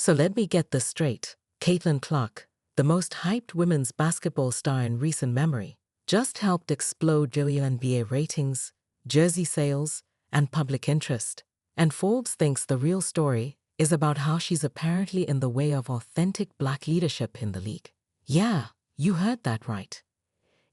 So let me get this straight. Caitlin Clark, the most hyped women's basketball star in recent memory, just helped explode WNBA ratings, jersey sales, and public interest. And Forbes thinks the real story is about how she's apparently in the way of authentic Black leadership in the league. Yeah, you heard that right.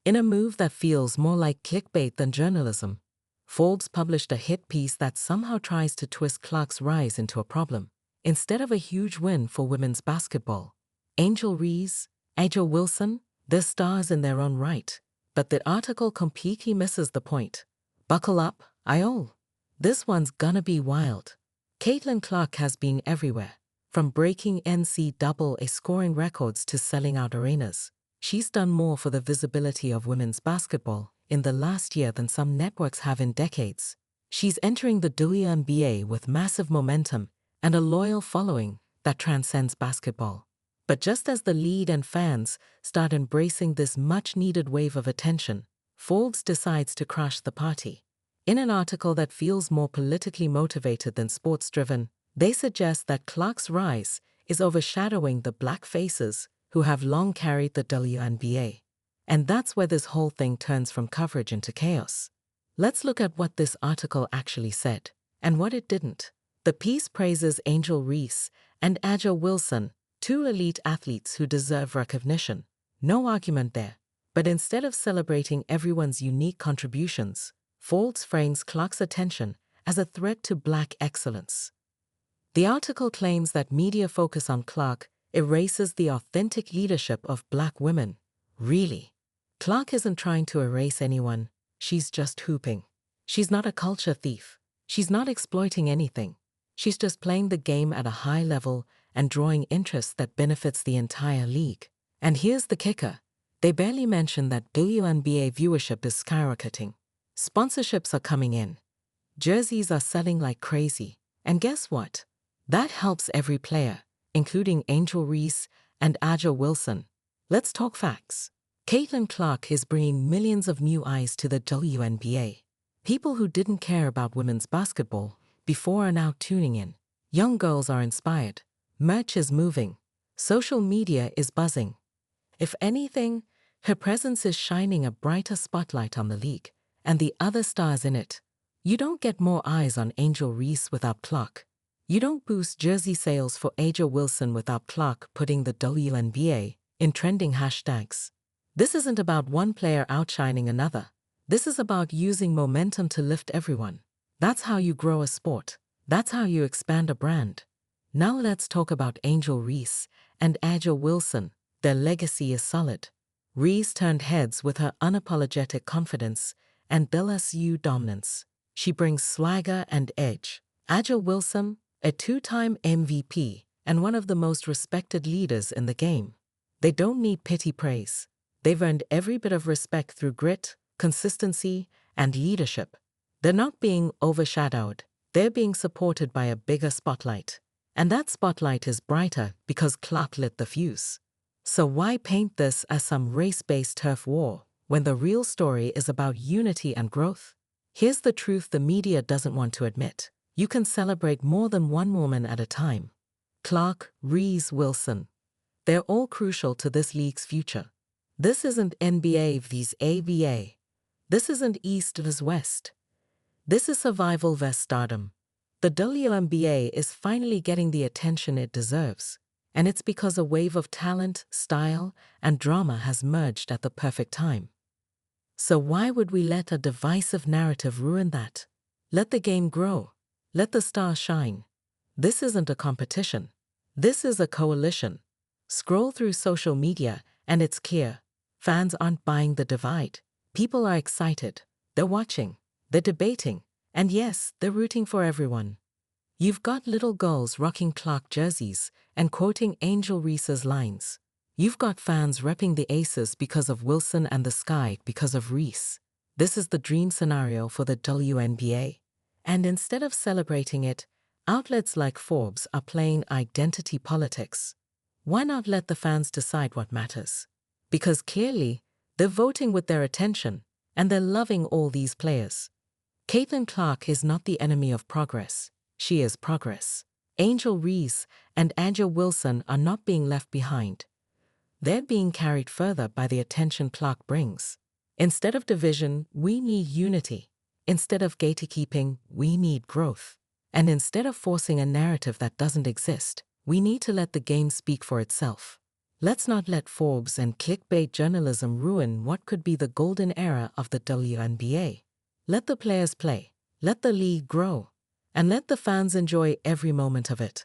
In a move that feels more like clickbait than journalism, Forbes published a hit piece that somehow tries to twist Clark's rise into a problem. Instead of a huge win for women's basketball, Reese, A'ja Wilson, they're stars in their own right. But the article completely misses the point. Buckle up, Iol. This one's gonna be wild. Caitlin Clark has been everywhere, from breaking NCAA scoring records to selling out arenas. She's done more for the visibility of women's basketball in the last year than some networks have in decades. She's entering the WNBA with massive momentum and a loyal following that transcends basketball. But just as the league and fans start embracing this much-needed wave of attention, Forbes decides to crash the party. In an article that feels more politically motivated than sports-driven, they suggest that Clark's rise is overshadowing the Black faces who have long carried the WNBA. And that's where this whole thing turns from coverage into chaos. Let's look at what this article actually said, and what it didn't. The piece praises Reese and A'ja Wilson, two elite athletes who deserve recognition. No argument there. But instead of celebrating everyone's unique contributions, Forbes frames Clark's attention as a threat to Black excellence. The article claims that media focus on Clark erases the authentic leadership of Black women. Really? Clark isn't trying to erase anyone, she's just hooping. She's not a culture thief. She's not exploiting anything. She's just playing the game at a high level and drawing interest that benefits the entire league. And here's the kicker. They barely mention that WNBA viewership is skyrocketing. Sponsorships are coming in. Jerseys are selling like crazy. And guess what? That helps every player, including Reese and A'ja Wilson. Let's talk facts. Caitlin Clark is bringing millions of new eyes to the WNBA. People who didn't care about women's basketball before are now tuning in. Young girls are inspired. Merch is moving. Social media is buzzing. If anything, her presence is shining a brighter spotlight on the league and the other stars in it. You don't get more eyes on Reese without Clark. You don't boost jersey sales for A'ja Wilson without Clark putting the WNBA in trending hashtags. This isn't about one player outshining another. This is about using momentum to lift everyone. That's how you grow a sport. That's how you expand a brand. Now let's talk about Reese and A'ja Wilson. Their legacy is solid. Reese turned heads with her unapologetic confidence and LSU dominance. She brings swagger and edge. A'ja Wilson, a two-time MVP and one of the most respected leaders in the game. They don't need pity praise. They've earned every bit of respect through grit, consistency, and leadership. They're not being overshadowed. They're being supported by a bigger spotlight. And that spotlight is brighter because Clark lit the fuse. So why paint this as some race-based turf war when the real story is about unity and growth? Here's the truth the media doesn't want to admit. You can celebrate more than one woman at a time. Clark, Reese, Wilson. They're all crucial to this league's future. This isn't NBA vs ABA. This isn't East vs West. This is survival vs stardom. The WNBA is finally getting the attention it deserves. And it's because a wave of talent, style, and drama has merged at the perfect time. So why would we let a divisive narrative ruin that? Let the game grow. Let the stars shine. This isn't a competition. This is a coalition. Scroll through social media and it's clear. Fans aren't buying the divide. People are excited. They're watching. They're debating. And yes, they're rooting for everyone. You've got little girls rocking Clark jerseys and quoting Reese's lines. You've got fans repping the Aces because of Wilson and the Sky because of Reese. This is the dream scenario for the WNBA. And instead of celebrating it, outlets like Forbes are playing identity politics. Why not let the fans decide what matters? Because clearly, they're voting with their attention, and they're loving all these players. Caitlin Clark is not the enemy of progress. She is progress. Angel Reese and Anja Wilson are not being left behind. They're being carried further by the attention Clark brings. Instead of division, we need unity. Instead of gatekeeping, we need growth. And instead of forcing a narrative that doesn't exist, we need to let the game speak for itself. Let's not let Forbes and clickbait journalism ruin what could be the golden era of the WNBA. Let the players play, let the league grow, and let the fans enjoy every moment of it.